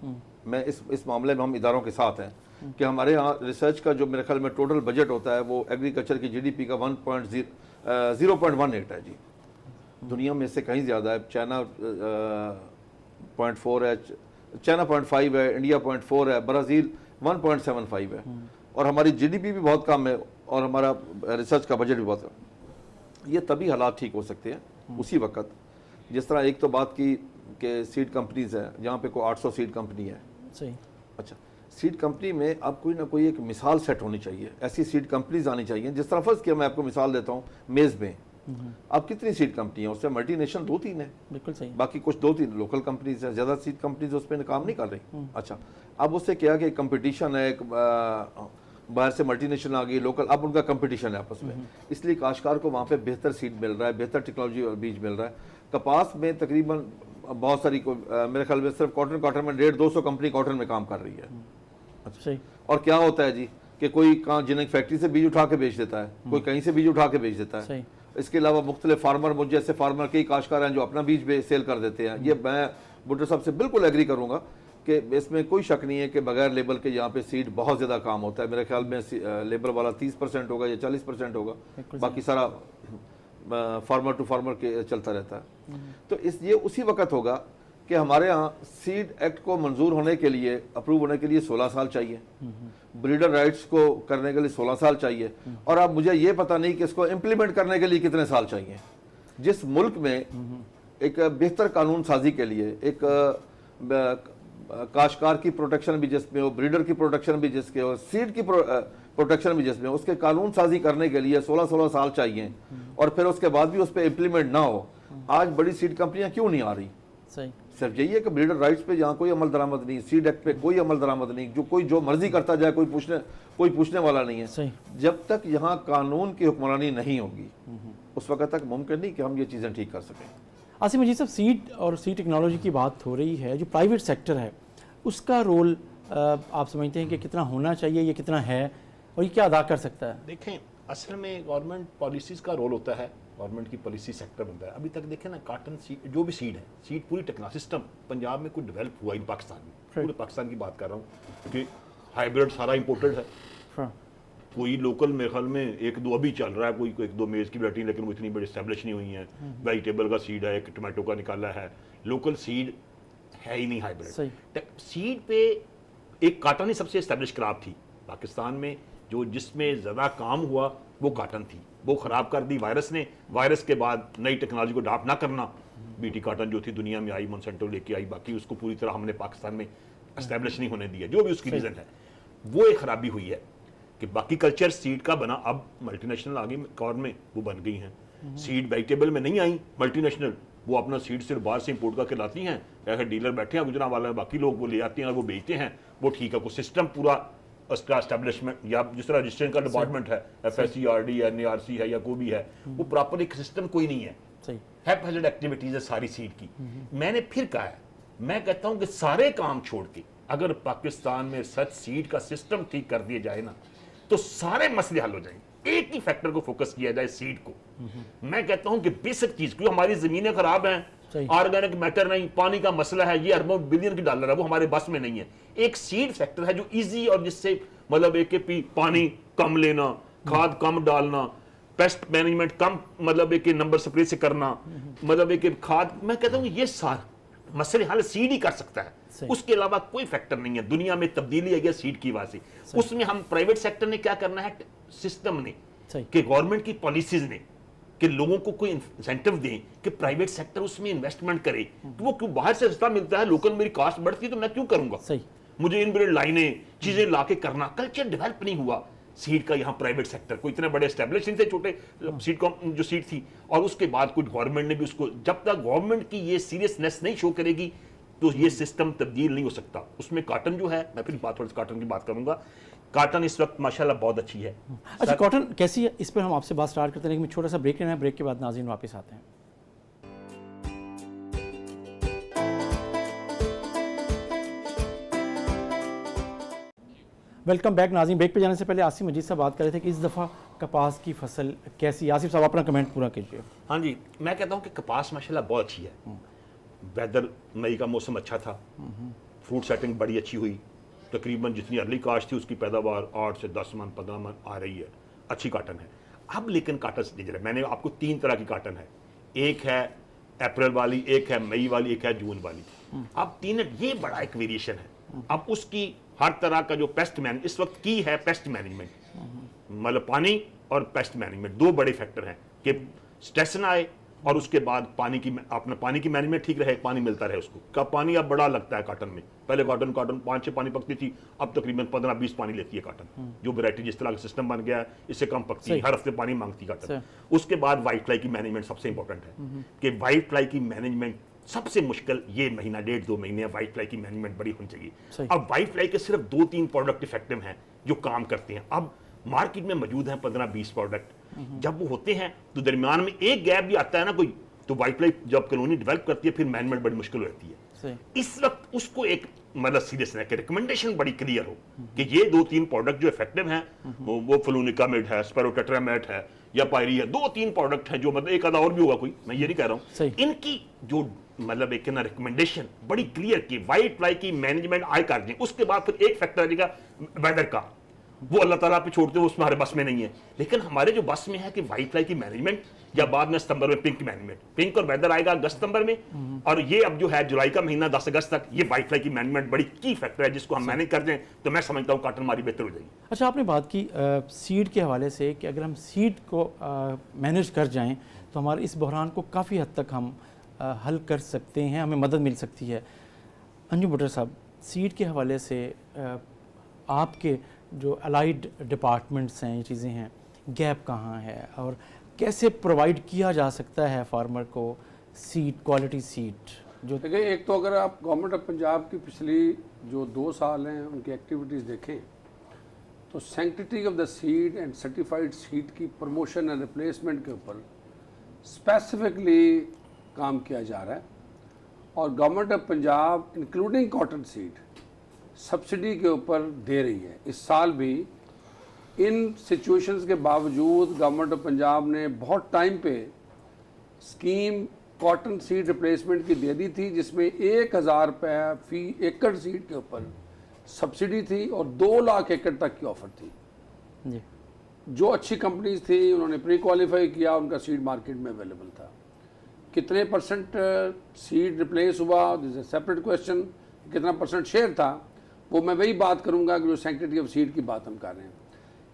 मैं इस मामले में हम इदारों के साथ हैं कि हमारे यहाँ रिसर्च का जो मेरे ख्याल में टोटल बजट होता है वो एग्रीकल्चर की GDP का 0.18 है जी, दुनिया में इससे कहीं ज़्यादा है। चाइना 0.4 है, चाइना 0.5 है, इंडिया 0.4 है, ब्राज़ील 1.75 है, और हमारी GDP भी बहुत कम है और हमारा रिसर्च का बजट भी बहुत कम। ये तभी हालात ठीक हो सकते हैं उसी वक्त, जिस तरह एक तो बात की कि सीड कंपनीज हैं, जहाँ पे कोई 800 सीड कंपनी है, सही, अच्छा, सीड कंपनी में अब कोई ना कोई एक मिसाल सेट होनी चाहिए, ऐसी सीड कंपनीज आनी चाहिए। जिस तरह फर्स्ट किया, मैं आपको मिसाल देता हूँ, मेज़ में अब कितनी सीड कंपनी है, उसमें मल्टीनेशनल 2-3 है, बिल्कुल सही, बाकी कुछ 2-3 लोकल कंपनीज है, ज़्यादा सीड कंपनीज उस पर काम नहीं कर रही। अच्छा, अब उससे क्या कि कंपटीशन है, एक बाहर से मल्टीनेशनल आ गई, लोकल, अब उनका कंपटीशन है आपस में, इसलिए काश्तकार को वहाँ पे बेहतर सीड मिल रहा है, बेहतर टेक्नोलॉजी और बीज मिल रहा है। कपास में तकरीबन बहुत सारी मेरे ख्याल में सिर्फ कॉटन में 150-200 कंपनी कॉटन में काम कर रही है। सही, और क्या होता है जी कि कोई कहाँ जिन्हें फैक्ट्री से बीज उठा के बेच देता है, कोई कहीं से बीज उठा के बेच देता है। सही, इसके अलावा मुख्तलिफ फार्मर, मुझे जैसे फार्मर कई काश्तकार हैं जो अपना बीज सेल कर देते हैं। ये मैं भुट्टो साहब से बिल्कुल एग्री करूंगा कि इसमें कोई शक नहीं है कि बगैर लेबल के यहाँ पे सीड बहुत ज़्यादा काम होता है। मेरे ख्याल में लेबल वाला 30% होगा या 40% होगा, बाकी सारा फार्मर टू फार्मर के चलता रहता है। तो ये उसी वक्त होगा कि हमारे यहाँ सीड एक्ट को मंजूर होने के लिए, अप्रूव होने के लिए 16 साल चाहिए, ब्रीडर राइट्स को करने के लिए 16 साल चाहिए, और अब मुझे ये पता नहीं कि इसको इम्प्लीमेंट करने के लिए कितने साल चाहिए। जिस मुल्क में एक बेहतर कानून साजी के लिए, एक काश्तकार की प्रोटेक्शन भी जिसमें हो, ब्रीडर की प्रोटेक्शन भी जिसके हो, सीड की प्रोटेक्शन भी जिसमें हो, उसके कानून साजी करने के लिए 16-16 साल चाहिए, और फिर उसके बाद भी उस पर इम्प्लीमेंट ना हो। आज बड़ी सीड कंपनियां क्यों नहीं आ रही? सही, सिर्फ यही है कि ब्रीडर राइट्स पे यहाँ कोई अमल दरामद नहीं, सीड एक्ट पे कोई अमल दरामद नहीं, जो मर्जी करता जाए, कोई पूछने वाला नहीं है। सही, जब तक यहाँ कानून की हुक्मरानी नहीं होगी उस वक्त तक मुमकिन नहीं कि हम ये चीज़ें ठीक कर सकें। आसिम मजीद साहब, सीड और सीड टेक्नोलॉजी की बात हो रही है, जो प्राइवेट सेक्टर है उसका रोल आप समझते हैं कि कितना होना चाहिए, ये कितना है और ये क्या अदा कर सकता है? देखें, असल में गवर्नमेंट पॉलिसीज़ का रोल होता है, गवर्नमेंट की पॉलिसी सेक्टर बनता है। अभी तक देखें ना, कॉटन सीड जो भी सीड है, सीड पूरी टेक्नोलॉजी सिस्टम पंजाब में कोई डेवलप हुआ इन पाकिस्तान में, पूरे पाकिस्तान की बात कर रहा हूँ कि हाइब्रिड सारा इंपोर्टेड है, कोई लोकल मेरे ख्याल में 1-2 अभी चल रहा है, कोई 1-2 मेज़ की वैरायटी, लेकिन वो इतनी बड़ी स्टैब्लिश नहीं हुई है। वेजिटेबल का सीड है, एक टमाटो का निकाला है, लोकल सीड है ही नहीं हाइब्रिड। सीड पे एक कॉटन ही सबसे एस्टेब्लिश क्रॉप थी पाकिस्तान में, जो जिसमें ज़्यादा काम हुआ वो कॉटन थी। वो ख़राब कर दी वायरस ने, वायरस के बाद नई टेक्नोलॉजी को अडॉप्ट ना करना, बीटी कॉटन जो थी दुनिया में आई, मोनसेंटो लेके आई, बाकी उसको पूरी तरह हमने पाकिस्तान में एस्टेब्लिश नहीं होने दिया, जो भी उसकी रीज़न है, वो एक खराबी हुई है कि बाकी कल्चर सीड का बना, अब मल्टीनेशनल आ गई कॉर्न में, वो बन गई हैं। सीड वेजिटेबल में नहीं आई मल्टीनेशनल, वो अपना सीड सिर्फ बाहर से इंपोर्ट करके लाती हैं, ऐसे डीलर बैठे हैं गुजरांवाला, बाकी लोग वो ले आते हैं और वो बेचते हैं, वो ठीक है। कोई सिस्टम पूरा उसका एस्टेब्लिशमेंट या जिस तरह रजिस्ट्रेशन का डिपार्टमेंट है, FSCRD है, NARC है या कोई भी है, वो प्रॉपर एक सिस्टम कोई नहीं है, हैज़र्ड एक्टिविटीज है सारी सीड की। मैंने फिर कहा है, मैं कहता हूं कि सारे काम छोड़ के अगर पाकिस्तान में सच सीड का सिस्टम ठीक कर दिया जाए ना, तो सारे मसले हल हो जाएंगे। एक ही फैक्टर को फोकस किया जाए, सीड को। मैं कहता हूं कि बेसिक चीज, क्योंकि हमारी जमीनें खराब हैं, ऑर्गेनिक मैटर नहीं, पानी का मसला है, ये अरबों बिलियन की डॉलर है, वो हमारे बस में नहीं है। एक सीड फैक्टर है जो इजी और जिससे मतलब एक पानी कम लेना, खाद कम डालना, पेस्ट मैनेजमेंट कम, मतलब एक नंबर स्प्रे से करना, मतलब एक खाद, मैं कहता हूं ये सारे मसले हल सीड ही कर सकता है, उसके अलावा कोई फैक्टर नहीं है। दुनिया में तब्दीली आई है सीड की वजह से। उसमें हम प्राइवेट सेक्टर ने क्या करना है, सिस्टम ने, कि गवर्नमेंट की पॉलिसीज ने, कि लोगों को कोई इंसेंटिव दें कि प्राइवेट सेक्टर उसमें इन्वेस्टमेंट करे। कि वो क्यों बाहर से सस्ता मिलता है, लोकल मेरी कास्ट बढ़ती है तो मैं क्यों करूंगा, मुझे इनबिल्ट लाइनें चीजें लाके करना। कल्चर डेवलप नहीं हुआ सीड का यहाँ प्राइवेट सेक्टर को, इतने बड़े एस्टेब्लिश नहीं थे, छोटे सीड जो सीड थी। और उसके बाद कुछ गवर्नमेंट ने भी उसको, जब तक गवर्नमेंट की ये सीरियसनेस नहीं शो करेगी तो ये सिस्टम तब्दील नहीं हो सकता। उसमें कॉटन जो है, मैं फिर थोड़ी सी कॉटन की बात करूंगा, कॉटन इस वक्त माशाल्लाह बहुत अच्छी है। अच्छा, कॉटन कैसी है, इस पर हम आपसे बात स्टार्ट करते हैं, लेकिन छोटा सा ब्रेक लेना है, ब्रेक के बाद नाज़रीन वापस आते हैं। वेलकम बैक नाज़रीन। ब्रेक पे जाने से पहले आसिफ मजीद साहब बात कर रहे थे कि इस दफ़ा कपास की फसल कैसी। आसिफ साहब अपना कमेंट पूरा कीजिए। हाँ जी, मैं कहता हूँ कि कपास माशाल्लाह बहुत अच्छी है। वेदर, मई का मौसम अच्छा था, फ्रूट सेटिंग बड़ी अच्छी हुई, तकरीबन जितनी अर्ली काश्त थी उसकी पैदावार 8 से 10 मन 15 मन आ रही है, अच्छी काटन है। अब लेकिन काटन से डिजल है, मैंने आपको 3 तरह की काटन है, एक है अप्रैल वाली, एक है मई वाली, एक है जून वाली। अब 3 ये बड़ा एक वेरिएशन है। अब उसकी हर तरह का जो पेस्ट मैनेज इस वक्त की है, पेस्ट मैनेजमेंट, मतलब पानी और पेस्ट मैनेजमेंट 2 बड़े फैक्टर हैं कि स्ट्रेस ना आए और उसके बाद पानी की मैनेजमेंट ठीक रहे, पानी मिलता रहे उसको। का पानी अब बड़ा लगता है काटन में, पहले काटन 5-6 पानी पकती थी, अब तकरीबन 15-20 पानी लेती है काटन। जो वैरायटी जिस तरह का सिस्टम बन गया है, इससे कम पकती है, हर हफ्ते पानी मांगती काटन। उसके बाद व्हाइट फ्लाई की मैनेजमेंट सबसे इंपॉर्टेंट है कि व्हाइट फ्लाई की मैनेजमेंट सबसे मुश्किल ये महीना 1.5-2 महीने व्हाइट फ्लाई की मैनेजमेंट बड़ी होनी चाहिए। अब व्हाइट फ्लाई के सिर्फ 2-3 प्रोडक्ट इफेक्टिव हैं जो काम करते हैं। अब मार्केट में मौजूद हैं 15-20 प्रोडक्ट। जब वो होते हैं तो दरमियान में एक गैप भी आता है ना कोई, तो व्हाइट फ्लाई जब कॉलोनी डेवलप करती है फिर मैनेजमेंट बड़ी मुश्किल होती है। इस वक्त उसको एक मतलब सीरियस है कि रिकमेंडेशन बड़ी क्लियर हो कि ये 2-3 प्रोडक्ट जो इफेक्टिव हैं वो फ्लूनिकामिड है, स्पेरोटेट्रामेट है या पायरी है, 2-3 प्रोडक्ट हैं जो मतलब एक आधा और भी होगा कोई, मैं ये नहीं कह रहा हूँ। इनकी जो मतलब एक ना रिकमेंडेशन बड़ी क्लियर की व्हाइट फ्लाई की मैनेजमेंट आए कर दें। उसके बाद फिर एक फैक्टर आएगा वेदर का, वो अल्लाह ताला पे छोड़ते हो, उसमें हमारे बस में नहीं है। लेकिन हमारे जो बस में है कि व्हाइट फ्लाई की मैनेजमेंट, या बाद में सितंबर में पिंक मैनेजमेंट, पिंक और वेदर आएगा अगस्त सितंबर में, और ये अब जो है जुलाई का महीना 10 अगस्त तक ये व्हाइट फ्लाई की मैनेजमेंट बड़ी की फैक्टर है, जिसको हम मैनेज कर दें तो मैं समझता हूँ काटन हमारी बेहतर हो जाएगी। अच्छा, आपने बात की सीड के हवाले से कि अगर हम सीड को मैनेज कर जाएं तो हमारे इस बहरान को काफ़ी हद तक हम हल कर सकते हैं, हमें मदद मिल सकती है। अंजू भुट्टर साहब, सीड के हवाले से आपके जो अलाइड डिपार्टमेंट्स हैं, ये चीज़ें हैं, गैप कहाँ है और कैसे प्रोवाइड किया जा सकता है फार्मर को सीड, क्वालिटी सीड? जो देखिए, एक तो अगर आप गवर्नमेंट ऑफ पंजाब की पिछली जो 2 साल हैं उनकी एक्टिविटीज़ देखें तो sanctity of the seed and certified seed की प्रमोशन एंड रिप्लेसमेंट के ऊपर स्पेसिफिकली काम किया जा रहा है। और government of Punjab including cotton seed subsidy के ऊपर दे रही है। इस साल भी इन सिचुएशंस के बावजूद गवर्नमेंट ऑफ पंजाब ने बहुत टाइम पे स्कीम कॉटन सीड रिप्लेसमेंट की दे दी थी, जिसमें 1000 रुपये फी एकड़ सीड के ऊपर सब्सिडी थी और 2 लाख एकड़ तक की ऑफ़र थी जी। जो अच्छी कंपनीज थी उन्होंने प्री क्वालिफाई किया, उनका सीड मार्केट में अवेलेबल था। कितने परसेंट सीड रिप्लेस हुआ, दिस इज सेपरेट क्वेश्चन। कितना परसेंट शेयर था वो मैं वही बात करूंगा कि जो सैंक्टिटी ऑफ सीड की बात हम कर रहे हैं।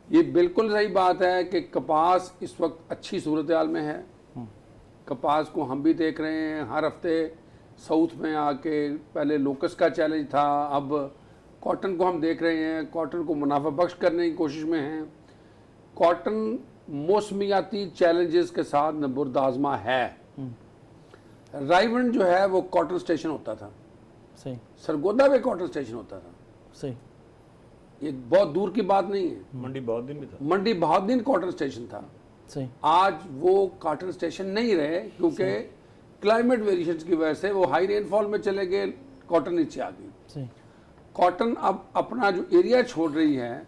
ये बिल्कुल सही बात है कि कपास इस वक्त अच्छी सूरत हाल में है। कपास को हम भी देख रहे हैं, हर हफ्ते साउथ में आके पहले लोकस का चैलेंज था, अब कॉटन को हम देख रहे हैं, कॉटन को मुनाफा बख्श करने की कोशिश में हैं। कॉटन मौसमियाती चैलेंजेस के साथ नबुर्द आज़मा है। रायवन जो है वो कॉटन स्टेशन होता था, सही। सरगोदा में कॉटन स्टेशन होता था, सही। ये बहुत दूर की बात नहीं है। मंडी बहुत दिन में था, मंडी बहुत दिन कॉटन स्टेशन था, सही। आज वो कॉटन स्टेशन नहीं रहे क्योंकि क्लाइमेट वेरिएशंस की वजह से वो हाई रेनफॉल में चले गए, कॉटन नीचे आ गई। सही। कॉटन अब अपना जो एरिया छोड़ रही है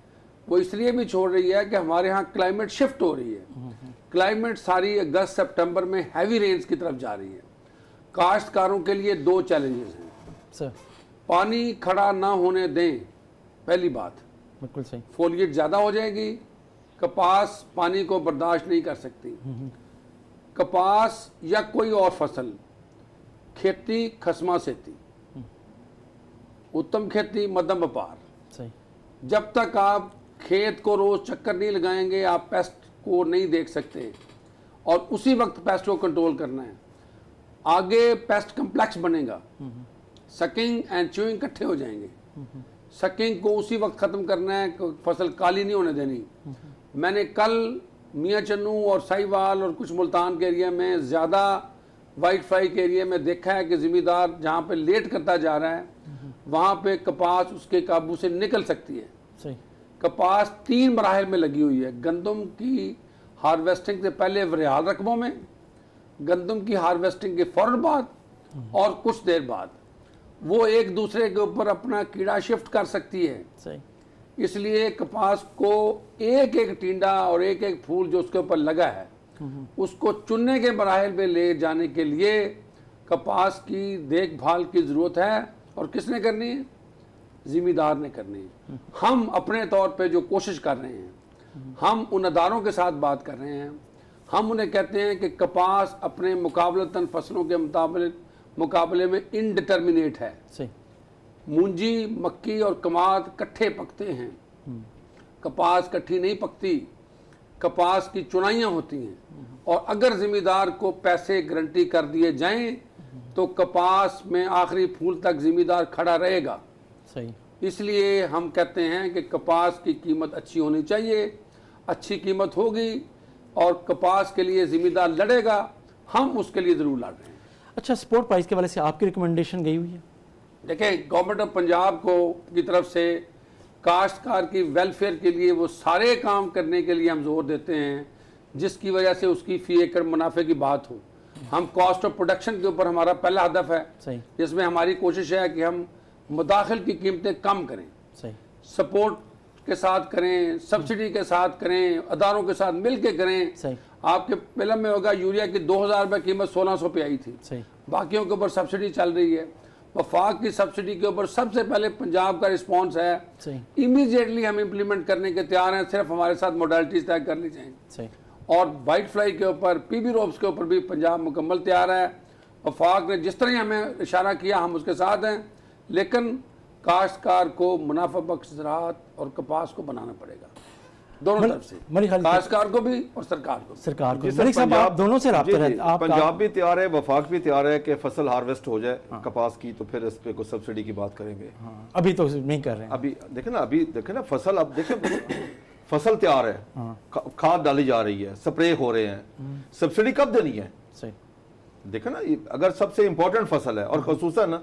वो इसलिए भी छोड़ रही है कि हमारे यहाँ क्लाइमेट शिफ्ट हो रही है। क्लाइमेट सारी अगस्त सितंबर में हैवी रेन्स की तरफ जा रही है। काश्तकारों के लिए 2 चैलेंजेस हैं सर। पानी खड़ा ना होने दें, पहली बात, बिल्कुल सही। फोलिएट ज़्यादा हो जाएगी, कपास पानी को बर्दाश्त नहीं कर सकती। कपास या कोई और फसल, खेती खसमा सेती, उत्तम खेती मध्यम व्यापार। सही। जब तक आप खेत को रोज चक्कर नहीं लगाएंगे आप पेस्ट को नहीं देख सकते, और उसी वक्त पेस्ट को कंट्रोल करना है। आगे पेस्ट कम्प्लेक्स बनेगा, सकिंग एंड च्यूइंग इकट्ठे हो जाएंगे। सकिंग को उसी वक्त ख़त्म करना है, फसल काली नहीं होने देनी। मैंने कल मियाँ चन्नू और साहिवाल और कुछ मुल्तान के एरिया में ज़्यादा वाइट फ्लाई के एरिया में देखा है कि ज़िम्मेदार जहाँ पे लेट करता जा रहा है वहाँ पे कपास उसके काबू से निकल सकती है। सही। कपास 3 मराहल में लगी हुई है। गंदम की हार्वेस्टिंग से पहले वरियाल रकबों में, गंदम की हार्वेस्टिंग के फ़ौरन बाद और कुछ देर बाद वो एक दूसरे के ऊपर अपना कीड़ा शिफ्ट कर सकती है। सही। इसलिए कपास को एक एक टिंडा और एक एक फूल जो उसके ऊपर लगा है उसको चुनने के मराहल में ले जाने के लिए कपास की देखभाल की ज़रूरत है। और किसने करनी है? ज़िम्मेदार ने करनी है। हम अपने तौर पे जो कोशिश कर रहे हैं, हम उन अदारों के साथ बात कर रहे हैं, हम उन्हें कहते हैं कि कपास अपने मुकाबलतन फसलों के मुकाबले में इनडिटर्मिनेट है। सही। मूंजी, मक्की और कमाद इकट्ठे पकते हैं, कपास इकट्ठी नहीं पकती। कपास की चुनाइयाँ होती हैं, और अगर ज़िम्मेदार को पैसे गारंटी कर दिए जाएं तो कपास में आखिरी फूल तक ज़िम्मेदार खड़ा रहेगा। सही। इसलिए हम कहते हैं कि कपास की कीमत अच्छी होनी चाहिए, अच्छी कीमत होगी और कपास के लिए ज़िम्मेदार लड़ेगा, हम उसके लिए ज़रूर लड़ रहे हैं। अच्छा, सपोर्ट प्राइस के वाले से आपकी रिकमेंडेशन गई हुई है? देखिए, गवर्नमेंट ऑफ पंजाब को की तरफ से काश्तकार की वेलफेयर के लिए वो सारे काम करने के लिए हम जोर देते हैं जिसकी वजह से उसकी फी एकड़ मुनाफे की बात हो। हम कॉस्ट ऑफ प्रोडक्शन के ऊपर हमारा पहला हदफ है, सही। जिसमें हमारी कोशिश है कि हम मुदाखिल की कीमतें कम करें, सही। सपोर्ट के साथ करें, सब्सिडी के साथ करें, अदारों के साथ मिल के करें। सही। आपके फिल्म में होगा यूरिया की 2000 रुपये कीमत 1600 पे आई थी, सही। बाकियों के ऊपर सब्सिडी चल रही है। वफाक की सब्सिडी के ऊपर सबसे पहले पंजाब का रिस्पांस है, सही। इमीडिएटली हम इम्प्लीमेंट करने के तैयार हैं, सिर्फ हमारे साथ मोडालिटीज तय कर ली जाएंगी। सही। और वाइट फ्लाई के ऊपर, पीबी रोप्स के ऊपर भी पंजाब मुकम्मल तैयार है। वफाक ने जिस तरह हमें इशारा किया हम उसके साथ हैं, लेकिन काश्तकार को मुनाफा बख्श ज़राअत और कपास को बनाना पड़ेगा, दोनों तरफ से, काश्तकार को भी और सरकार को। सरकार को। जी सर, मलिक साहब, आप दोनों से राब्ता रहता है। पंजाब भी तैयार है, वफाक भी तैयार है कि फसल हार्वेस्ट हो जाए कपास की, तो फिर इस पे कुछ सब्सिडी की बात करेंगे। अभी तो नहीं कर रहे हैं। अभी देखें ना फसल, अब देखें फसल तैयार है, खाद डाली जा रही है, स्प्रे हो रहे हैं, सब्सिडी कब देनी है? सही। देखें ना, अगर सबसे इंपॉर्टेंट फसल है और खसूसन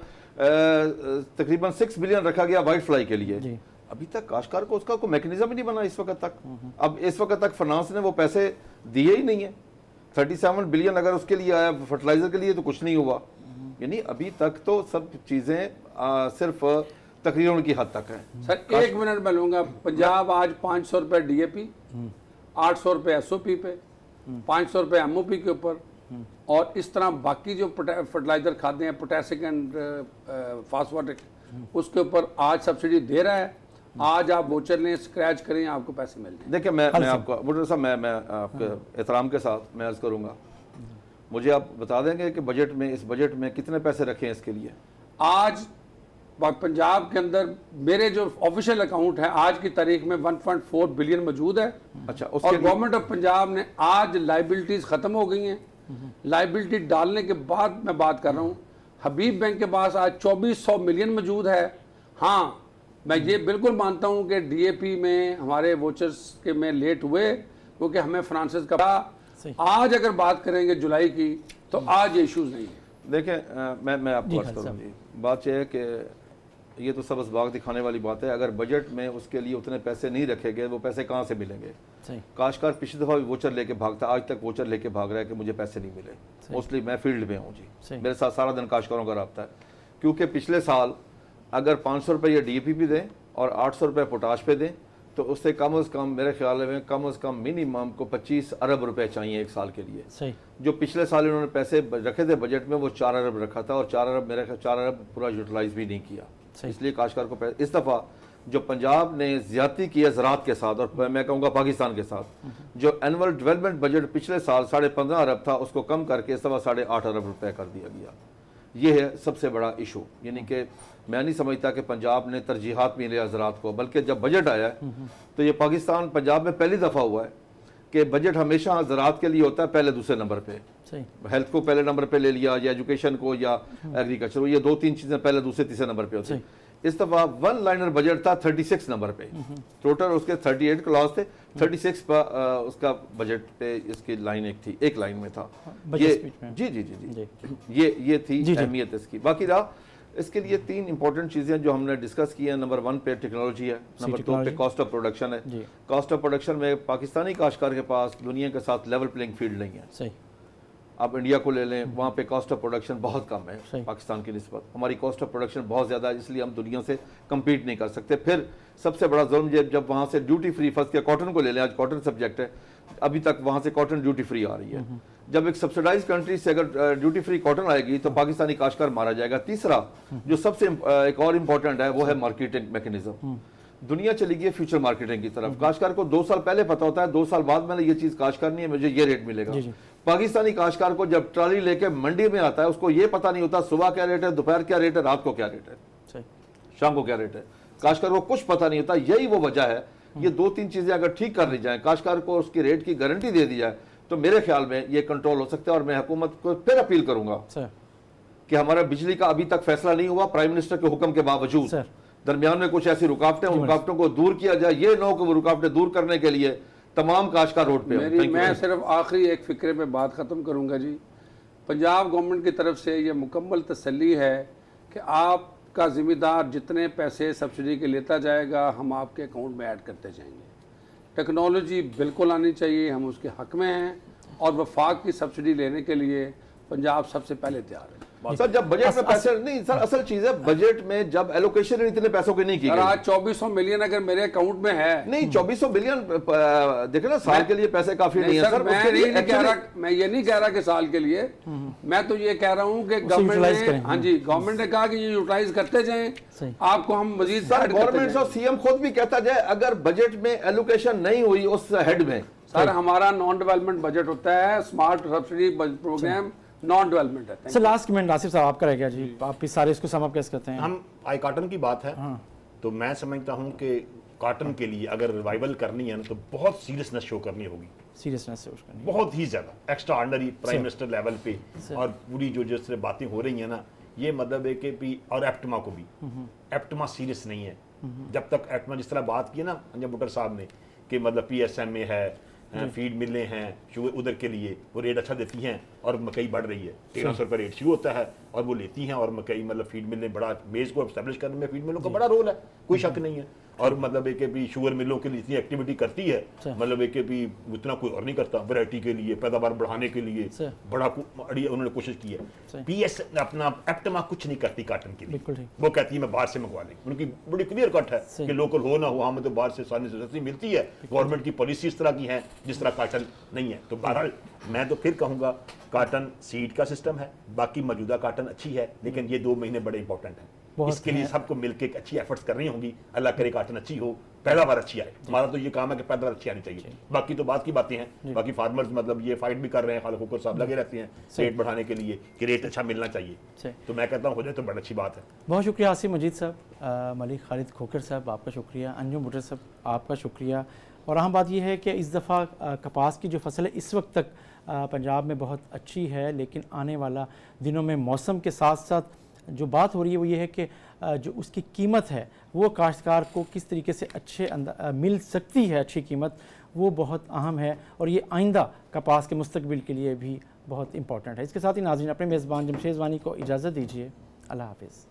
तकरीबन 6 बिलियन रखा गया वाइट फ्लाई के लिए, अभी तक काश्तकार को उसका कोई मैकेनिज्म ही नहीं बना इस वक्त तक। अब इस वक्त तक फाइनेंस ने वो पैसे दिए ही नहीं है। 37 बिलियन अगर उसके लिए आया फर्टिलाइजर के लिए तो कुछ नहीं हुआ। यानी अभी तक तो सब चीजें सिर्फ तकरीरों की हद तक है। सर 1 मिनट में लूंगा। पंजाब आज 500 रुपये DAP, 800 रुपये SOP पे, 500 रुपये MOP के ऊपर, और इस तरह बाकी जो फर्टिलाइजर खाते हैं, पोटेशिक एंड फास्फोरिक, उसके ऊपर आज सब्सिडी दे रहा है। आज आप वोचर लें, स्क्रैच करें, आपको पैसे मिल जाएंगे। देखिए, मैं आपको वोटर साहब, मैं आपके एहतराम के साथ मैं अर्ज करूंगा, मुझे आप बता देंगे कि बजट में, इस बजट में कितने पैसे रखे हैं इसके लिए? आज पंजाब के अंदर मेरे जो ऑफिशियल अकाउंट है आज की तारीख में 1.4 बिलियन मौजूद है। अच्छा, और गवर्नमेंट ऑफ पंजाब ने आज लाइबिलिटीज खत्म हो गई हैं। लाइबिलिटी डालने के बाद मैं बात कर रहा हूँ, हबीब बैंक के पास आज 2400 मिलियन मौजूद है। हाँ, मैं ये बिल्कुल मानता हूँ कि DAP में हमारे वोचर्स के में लेट हुए क्योंकि हमें फाइनेंस का, आज अगर बात करेंगे जुलाई की तो आज ये इश्यूज नहीं है। देखें, मैं आपको अर्ज करूँ जी, बात यह है कि ये तो सब असबाग दिखाने वाली बात है। अगर बजट में उसके लिए उतने पैसे नहीं रखे गए, वो पैसे कहाँ से मिलेंगे? काश्तकार पिछली दफ़ा भी वोचर लेके भागता, आज तक वोचर लेके भाग रहा है कि मुझे पैसे नहीं मिले। मोस्टली मैं फील्ड में हूँ जी, मेरे साथ सारा दिन काश्तकारों का रब्ता है, क्योंकि पिछले साल अगर 500 रुपये DAP भी दें और 800 रुपये पोटाश पे दें तो उससे कम अज़ कम मेरे ख्याल में कम अज़ कम मिनिमम को 25 अरब रुपए चाहिए एक साल के लिए। सही। जो पिछले साल इन्होंने पैसे रखे थे बजट में, वो 4 अरब रखा था, और 4 अरब मेरे 4 अरब पूरा यूटिलाइज भी नहीं किया। इसलिए काश्तकार को इस दफ़ा जो पंजाब ने ज़्यादती की है ज़राअत के साथ, और मैं कहूँगा पाकिस्तान के साथ, जो एनुअल डेवलपमेंट बजट पिछले साल 15.5 अरब था उसको कम करके इस दफ़ा 8.5 अरब रुपये कर दिया गया। ये है सबसे बड़ा इशू। यानी कि मैं नहीं समझता कि पंजाब ने तरजीहात में लिया ज़राअत को, बल्कि जब बजट आया है तो ये पाकिस्तान पंजाब में पहली दफ़ा हुआ है कि बजट हमेशा ज़राअत के लिए होता है पहले दूसरे नंबर पे। हेल्थ को पहले नंबर पे ले लिया, या एजुकेशन को, या एग्रीकल्चर को, ये 2-3 चीज़ें पहले दूसरे तीसरे नंबर पे होती है। इस दफ़ा 1 लाइनर बजट था 36 नंबर पे, टोटल उसके 38 क्लॉज थे, 36 पर उसका बजट पे इसकी लाइन एक लाइन में था ये। जी जी जी जी, ये थी अहमियत इसकी। बाकी रहा इसके लिए 3 इंपॉर्टेंट चीज़ें जो हमने डिस्कस की हैं। नंबर 1 पे टेक्नोलॉजी है, नंबर 2 पे कॉस्ट ऑफ प्रोडक्शन है। कॉस्ट ऑफ प्रोडक्शन में पाकिस्तानी काश्तकार के पास दुनिया के साथ लेवल प्लेइंग फील्ड नहीं है। आप इंडिया को ले लें, वहाँ पे कॉस्ट ऑफ प्रोडक्शन बहुत कम है सही। पाकिस्तान की निस्बत। हमारी कॉस्ट ऑफ प्रोडक्शन बहुत ज़्यादा है, इसलिए हम दुनिया से कम्पीट नहीं कर सकते। फिर सबसे बड़ा जुल्म जब वहाँ से ड्यूटी फ्री, फर्स्ट के कॉटन को ले लें, आज कॉटन सब्जेक्ट है, अभी तक वहाँ से कॉटन ड्यूटी फ्री आ रही है। जब एक सब्सिडाइज कंट्री से अगर ड्यूटी फ्री कॉटन आएगी तो पाकिस्तानी काश्तकार मारा जाएगा। तीसरा जो सबसे एक और इम्पोर्टेंट है वो है मार्केटिंग मैकेनिज्म। दुनिया चली गई है फ्यूचर मार्केटिंग की तरफ। काश्तकार को 2 साल पहले पता होता है 2 साल बाद मैंने ये चीज काश्त करनी है, मुझे ये रेट मिलेगा। पाकिस्तानी काश्तकार को जब ट्राली लेके मंडी में आता है उसको ये पता नहीं होता सुबह क्या रेट है, दोपहर क्या रेट है, रात को क्या रेट है, शाम को क्या रेट है। काश्तकार को कुछ पता नहीं होता। यही वो वजह है। ये 2-3 चीजें अगर ठीक कर ली जाए, काश्तकार को उसकी रेट की गारंटी दे दी जाए, तो मेरे ख्याल में ये कंट्रोल हो सकता है। और मैं हुकूमत को फिर अपील करूंगा कि हमारा बिजली का अभी तक फैसला नहीं हुआ, प्राइम मिनिस्टर के हुक्म के बावजूद दरमियान में कुछ ऐसी रुकावटें, उन रुकावटों को दूर किया जाए। ये न हो कि वो रुकावटें दूर करने के लिए तमाम काश्तकार रोड पे। मैं सिर्फ आखिरी एक फिक्रे पे बात ख़त्म करूंगा जी। पंजाब गवर्नमेंट की तरफ से ये मुकम्मल तसल्ली है कि आपका ज़िम्मेदार जितने पैसे सब्सिडी के लेता जाएगा हम आपके अकाउंट में ऐड करते जाएंगे। टेक्नोलॉजी बिल्कुल आनी चाहिए, हम उसके हक में हैं और वफाक की सब्सिडी लेने के लिए पंजाब सबसे पहले तैयार है। सर जब बजट में पैसे नहीं, सर असल चीज है बजट में जब एलोकेशन इतने पैसों की नहीं की गई। आज 2400 मिलियन अगर मेरे अकाउंट में है, नहीं 2400 बिलियन देखे ना, साल के लिए पैसे काफी नहीं है सर। मैं ये नहीं कह रहा कि साल के लिए, मैं तो ये कह रहा हूँ कि गवर्नमेंट ने, हाँ जी, गवर्नमेंट ने कहा कि ये यूटिलाइज करते जाएं, आपको हम मजीद। गवर्नमेंट और सीएम खुद भी कहता जाए अगर बजट में एलोकेशन नहीं हुई उस हेड में। सर हमारा नॉन डेवलपमेंट बजट होता है, smart subsidy program non development है। सर लास्ट कमेंट आसिफ साहब आपका रह गया जी, आप इस सारे इसको समअप कैसे करते हैं? हम आई कॉटन की बात है तो मैं समझता हूं कि कॉटन के लिए अगर रिवाइवल करनी है ना तो बहुत सीरियसनेस शो करनी होगी, सीरियसनेस से उसका बहुत ही ज्यादा extra ordinary prime minister level पे। और पूरी जो जिस तरह बातें हो रही है ना, ये मतलब है कि भी और एप्टमा को भी, एप्टमा सीरियस नहीं है। जब तक एप्टमा जिस तरह बात की ना अंजम बुटर साहब ने कि मतलब PSMA है, फीड मिलें हैं शुगर उधर के लिए, वो रेट अच्छा देती हैं और मकई बढ़ रही है। 1300 रुपये रेट शुरू होता है और वो लेती हैं और मकई मतलब फीड मिलें बड़ा बेस को एस्टेब्लिश करने में फीड मिलों का बड़ा रोल है, कोई शक नहीं है। और मतलब एक भी शुगर मिलों के लिए इतनी एक्टिविटी करती है, मतलब एक भी उतना कोई और नहीं करता। वैरायटी के लिए, पैदावार बढ़ाने के लिए बड़ा उन्होंने कोशिश की है। PS अपना एप्टमा कुछ नहीं करती कॉटन के लिए, वो कहती है मैं बाहर से मंगवा लें। उनकी बड़ी क्लियर कट है कि लोकल हो ना हो, हमें तो बाहर से आसानी से सस्ती मिलती है। गवर्नमेंट की पॉलिसी इस तरह की है जिस तरह कॉटन नहीं है। तो बहरहाल मैं तो फिर कहूँगा कॉटन सीड का सिस्टम है, बाकी मौजूदा कॉटन अच्छी है, लेकिन ये 2 महीने बड़े इंपॉर्टेंट हैं। इसके लिए सबको मिलकर अच्छी एफर्ट्स करनी होंगी। अल्लाह करे कॉटन अच्छी हो, पैदावार अच्छी आए। हमारा तो ये काम है कि पैदावार अच्छी आनी चाहिए। बाकी तो बात की बातें हैं, बाकी फार्मर्स मतलब ये फाइट भी कर रहे हैं, खालिद खोकर साहब लगे रहते हैं रेट बढ़ाने के लिए कि रेट अच्छा मिलना चाहिए। तो मैं कहता हूँ हो जाए तो बड़ी अच्छी बात है। बहुत शुक्रिया आसिफ मजीद साहब, मलिक खालिद खोकर साहब आपका शुक्रिया, अंजुम बुटर साहब आपका शुक्रिया। और अहम बात यह है कि इस दफ़ा कपास की जो फसल है इस वक्त तक पंजाब में बहुत अच्छी है, लेकिन आने वाला दिनों में मौसम के साथ साथ जो बात हो रही है वो ये है कि जो उसकी कीमत है वो काश्तकार को किस तरीके से अच्छे मिल सकती है, अच्छी कीमत, वो बहुत अहम है। और ये आइंदा कपास के मुस्तकबिल के लिए भी बहुत इंपॉर्टेंट है। इसके साथ ही नाज़रीन अपने मेज़बान जमशेद वानी को इजाज़त दीजिए। अल्लाह हाफ़िज़।